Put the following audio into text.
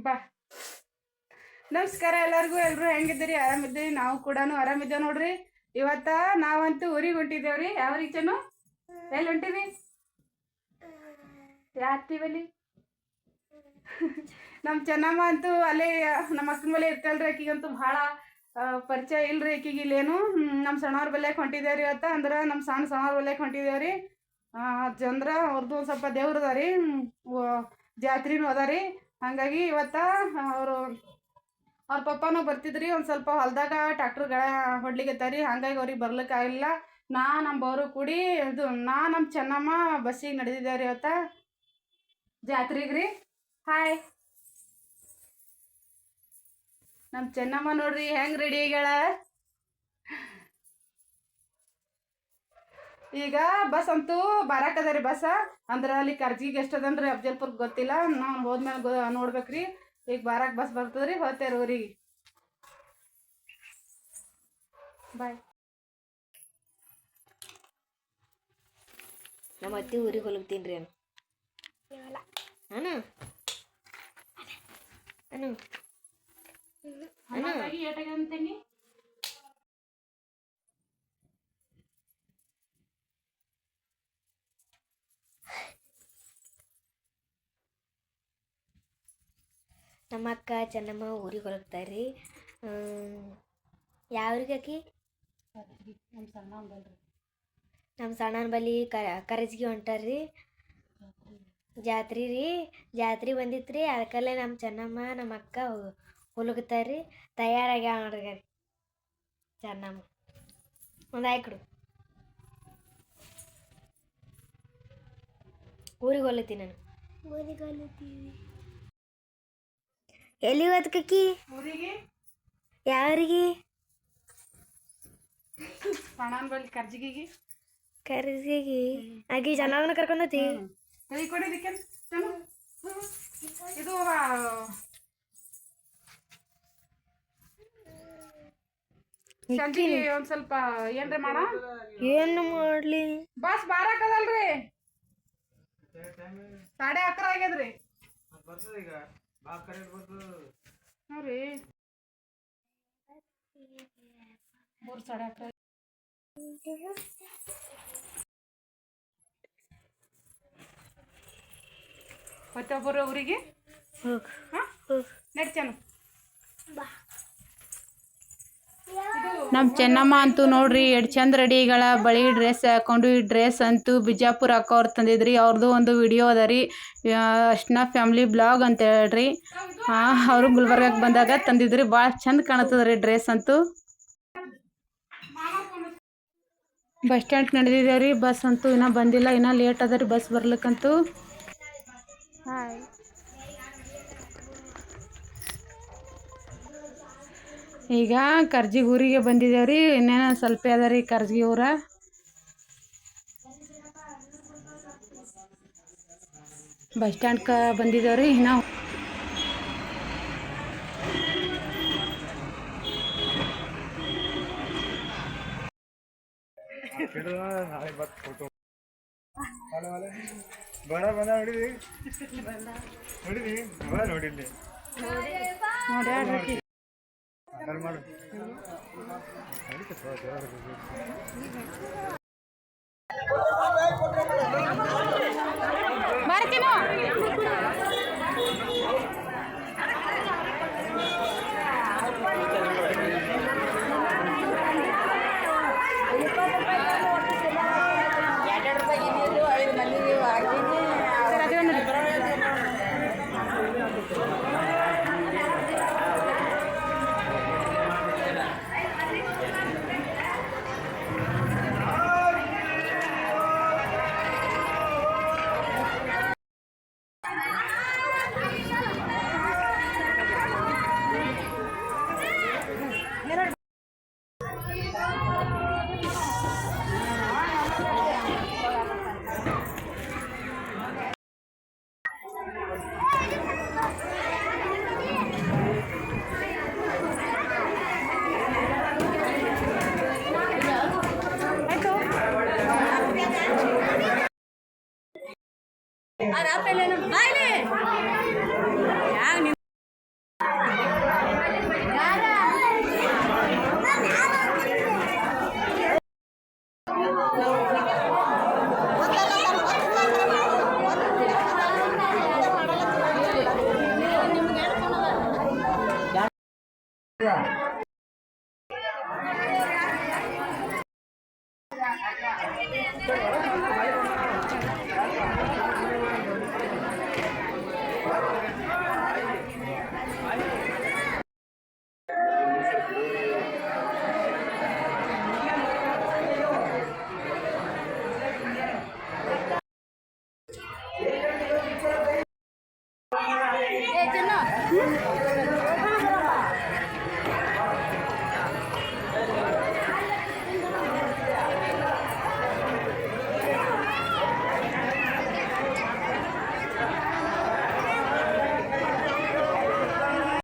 ಬಾ. ನಮಸ್ಕಾರ ಎಲ್ಲರಿಗೂ. ಎಲ್ಲರೂ ಹೆಂಗಿದ್ದೀರಿ? ಆರಾಮಿದ್ದೀರಿ? ನಾವು ಕೂಡ ಆರಾಮಿದ್ದೇವೆ ನೋಡ್ರಿ. ಇವತ್ತ ನಾವಂತೂ ಊರಿಗೆ ಹೊಂಟಿದ್ದೇವ್ರಿ. ಯಾವ ರೀತಿನು ಎಲ್ಲಿ ಹೊಂಟಿವಿ? ಯಾತ್ತೀವಲ್ಲಿ ನಮ್ಮ ಚೆನ್ನಮ್ಮ ಅಂತೂ ಅಲ್ಲೇ ನಮ್ಮ ಅಕ್ಕನ ಮೇಲೆ ಇರ್ತಲ್ರಿ. ಆಕಿಗಂತೂ ಭಾಳ ಪರಿಚಯ ಇಲ್ರಿ ಆಕಿಗೆ. ಇಲ್ಲೇನು ನಮ್ಮ ಸಣ್ಣವ್ರ ಬಲ್ಯಾಕ ಹೊಂಟಿದ್ದೇವ್ರಿ ಇವತ್ತು. ಅಂದ್ರೆ ನಮ್ಮ ಸಣ್ಣವ್ರ ಬಲ್ಯಾಕ ಹೊಂಟಿದ್ದೇವ್ರಿ. ಚಂದ್ರ ಅವ್ರದ್ದು ಒಂದು ಸ್ವಲ್ಪ ದೇವ್ರು ಅದ ರೀ, ಜಾತ್ರೆನೂ ಅದ ರೀ. ಹಾಗಾಗಿ ಇವತ್ತು ಅವ್ರ ಪಪ್ಪನೂ ಬರ್ತಿದ್ರಿ. ಒಂದು ಸ್ವಲ್ಪ ಹೊಲದಾಗ ಟ್ಯಾಕ್ಟ್ರ್ಗಳ ಹೊಡ್ಲಿಕತ್ತಾರಿ. ಹಾಗಾಗಿ ಅವ್ರಿಗೆ ಬರ್ಲಿಕ್ಕೆ ಆಗಿಲ್ಲ. ನಮ್ಮ ಬವರು ಕೂಡಿ ನಮ್ಮ ಚೆನ್ನಮ್ಮ ಬಸ್ಸಿಗೆ ನಡೆದಿದ್ದೇವ್ರಿ ಇವತ್ತು ಜಾತ್ರೆಗೆ ರೀ. ಹಾಯ್ ನಮ್ಮ ಚೆನ್ನಮ್ಮ ನೋಡ್ರಿ ಹೆಂಗೆ ರೆಡಿ ಆಗ್ಯಾಳ. ಈಗ ಬಸ್ ಅಂತೂ ಬರಾಕದ ರೀ. ಬಸ್ ಅಂದ್ರೆ ಅಲ್ಲಿ ಕರ್ಜಿಗೆ ಎಷ್ಟದನ್ರಿ ಅಫ್ಜಲ್ಪುರ್ಗೆ ಗೊತ್ತಿಲ್ಲ. ನಾವು ಹೋದ್ಮೇಲೆ ನೋಡ್ಬೇಕ್ರಿ. ಈಗ ಬಸ್ ಬರ್ತದ್ರಿ. ಹೋಗ್ತೇರಿ ಊರಿಗೆ. ಬಾಯ್. ನಮ್ಮ ಅತ್ತಿ ಊರಿಗೆ ಹೊಲಗ್ತೀನಿ ರೀ ಅನು ಅನು ಏಟಾಗಂತೀನಿ. ನಮ್ಮ ಅಕ್ಕ ಚೆನ್ನಮ್ಮ ಊರಿಗೆ ಹೊಲಗ್ತಾರ್ರಿ. ಯಾವ್ರಿಗೆ ಆಕಿ? ನಮ್ಮ ಸಣ್ಣನ ಬಲ್ಲಿ ಕರಜ್ಗಿ ಹೊಂಟಾರ್ರಿ. ಜಾತ್ರೆ ರೀ. ಜಾತ್ರೆ ಬಂದಿತ್ತು ರೀ. ಅದಕ್ಕಲ್ಲೇ ನಮ್ಮ ಚೆನ್ನಮ್ಮ ನಮ್ಮ ಅಕ್ಕ ಹೊಲಗ್ತಾರ್ರಿ. ತಯಾರಾಗ್ಯಾವ ನೋಡ್ರಿ ಚೆನ್ನಮ್ಮ. ಒಂದು ಆಯ್ಕೊಡು. ಊರಿಗೆ ಹೊಲತ್ತೀನಿ ನಾನು. ಊರಿಗೆ ಹೊಲತ್ತೀವಿ. ಎಲ್ಲಿ ಹೋದ್ಕಿ? ಊರಿಗೆ. ಯಾರಿಗೆ? ಸಣ್ಣನ ಬಲ್ಲಿ ಕರ್ಜಿಗಿಗೆ. ಕರ್ಜಿಗಿ ಆಗಿ ಚೆನ್ನಮ್ಮನ ಕರ್ಕೊಂಡತಿ. ಕೈ ಕೊಡಿದಕ್ಕೆ ಇದು ಸಂಜೆಗೆ ಒಂದ್ ಸ್ವಲ್ಪ ಏನ್ರಿ ಮಾಡ. ಏನು ಮಾಡ್ಲಿ? ಬಸ್ ಬಾರಾಕದಲ್ರಿ. 11:30 ಆಗ್ಯದ್ರಿ. ನೋಡ್ರಿ 3:11. ಮತ್ತೊಬ್ಬರು ಊರಿಗೆ ನಡ್ಚನು. ನಮ್ಮ ಚೆನ್ನಮ್ಮ ಅಂತೂ ನೋಡ್ರಿ ಎಷ್ಟು ಚಂದ ರೆಡಿಗಳ. ಬಳಿ ಡ್ರೆಸ್ ಹಾಕೊಂಡು. ಈ ಡ್ರೆಸ್ ಅಂತೂ ಬಿಜಾಪುರ ಅಕ್ಕವ್ರು ತಂದಿದ್ರಿ. ಅವ್ರದ್ದು ಒಂದು ವಿಡಿಯೋ ಅದ ರೀ, ಅಷ್ಟನ ಫ್ಯಾಮಿಲಿ ಬ್ಲಾಗ್ ಅಂತ ಹೇಳ್ರಿ. ಅವರು ಗುಲ್ಬರ್ಗಕ್ಕೆ ಬಂದಾಗ ತಂದಿದ್ರಿ. ಭಾಳ ಚಂದ ಕಾಣತ್ತದ ರೀ ಡ್ರೆಸ್ ಅಂತೂ. Bus stand ನಡೆದಿದ್ದೇವ್ರಿ. ಬಸ್ ಅಂತೂ ಇನ್ನೂ ಬಂದಿಲ್ಲ. ಇನ್ನೂ ಲೇಟ್ ಅದ ರೀ ಬಸ್ ಬರ್ಲಿಕ್ಕಂತೂ. ಹಾಯ್. ಈಗ ಕರ್ಜಿಗೆ ಊರಿಗೆ ಬಂದಿದ್ದೇವ್ರಿ. ಇನ್ನೇನು ಸ್ವಲ್ಪ ಅದ ರೀ ಕರ್ಜಿಗೆ ಊರ. ಬಸ್ ಸ್ಟ್ಯಾಂಡ್ಗೆ ಬಂದಿದ್ದೇವ್ರಿ. ನಾವು ಬರ್ತೀನೋ. Ahora pelea, baile.